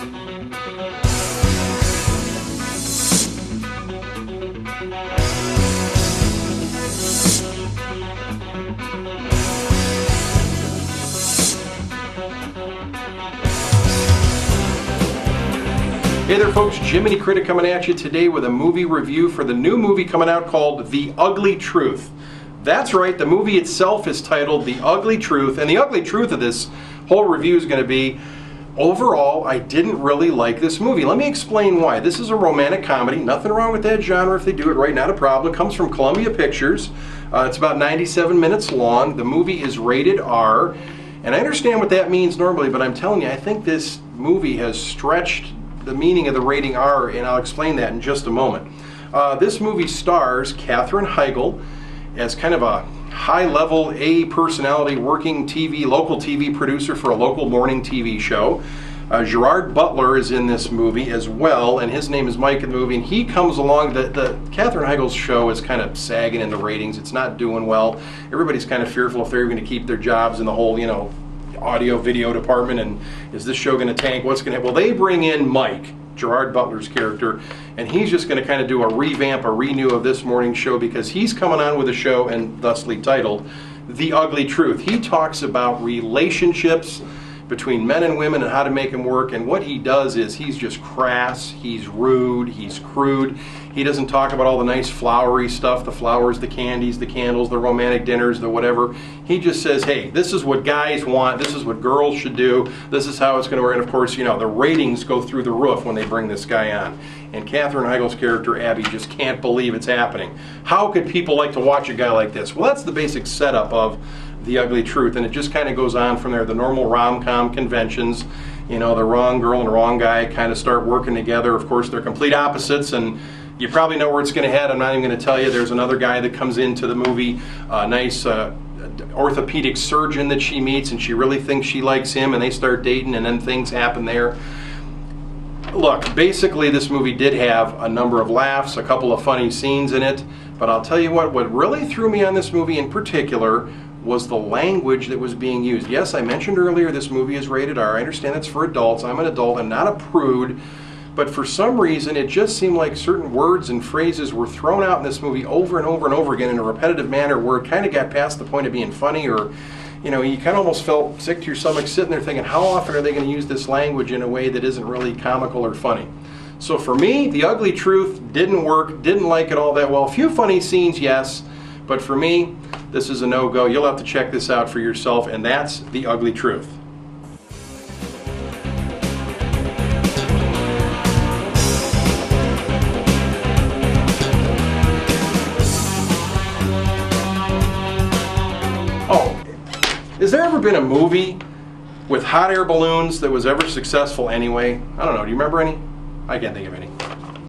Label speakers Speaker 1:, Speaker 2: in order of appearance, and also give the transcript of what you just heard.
Speaker 1: Hey there folks, Jiminy Critic coming at you today with a movie review for the new movie coming out called The Ugly Truth. That's right, the movie itself is titled The Ugly Truth, and the ugly truth of this whole review is going to be, overall, I didn't really like this movie. Let me explain why. This is a romantic comedy, nothing wrong with that genre if they do it right, not a problem. It comes from Columbia Pictures. It's about 97 minutes long. The movie is rated R, and I understand what that means normally, but I'm telling you, I think this movie has stretched the meaning of the rating R, and I'll explain that in just a moment. This movie stars Katherine Heigl as kind of a high-level A personality working local TV producer for a local morning TV show. Gerard Butler is in this movie as well, and his name is Mike in the movie, and he comes along. The Katherine Heigl's show is kind of sagging in the ratings. It's not doing well. Everybody's kind of fearful if they're going to keep their jobs in the whole, audio video department, and is this show going to tank? What's going to happen? Well, they bring in Mike, Gerard Butler's character, and he's just going to kind of do a revamp, a renew of this morning show because he's coming on with a show and thusly titled The Ugly Truth. He talks about relationships between men and women and how to make them work, and what he does is he's just crass, he's rude, he's crude. He doesn't talk about all the nice flowery stuff, the flowers, the candies, the candles, the romantic dinners, the whatever. He just says, hey, this is what guys want, this is what girls should do, this is how it's going to work. And of course, the ratings go through the roof when they bring this guy on. And Katherine Heigl's character, Abby, just can't believe it's happening. How could people like to watch a guy like this? Well, that's the basic setup of The Ugly Truth, and it just kind of goes on from there. The normal rom-com conventions, the wrong girl and wrong guy kind of start working together. Of course, they're complete opposites, and you probably know where it's going to head. I'm not even going to tell you. There's another guy that comes into the movie, a nice orthopedic surgeon that she meets, and she really thinks she likes him, and they start dating, and then things happen there. Look, basically this movie did have a number of laughs, a couple of funny scenes in it, but I'll tell you what really threw me on this movie in particular was the language that was being used. Yes, I mentioned earlier this movie is rated R. I understand it's for adults. I'm an adult. I'm not a prude. But for some reason, it just seemed like certain words and phrases were thrown out in this movie over and over and over again in a repetitive manner where it kind of got past the point of being funny, or, you kind of almost felt sick to your stomach sitting there thinking, how often are they going to use this language in a way that isn't really comical or funny? So for me, The Ugly Truth didn't work, didn't like it all that well. A few funny scenes, yes, but for me, this is a no-go. You'll have to check this out for yourself, and that's The Ugly Truth. Oh, has there ever been a movie with hot air balloons that was ever successful anyway? I don't know. Do you remember any? I can't think of any.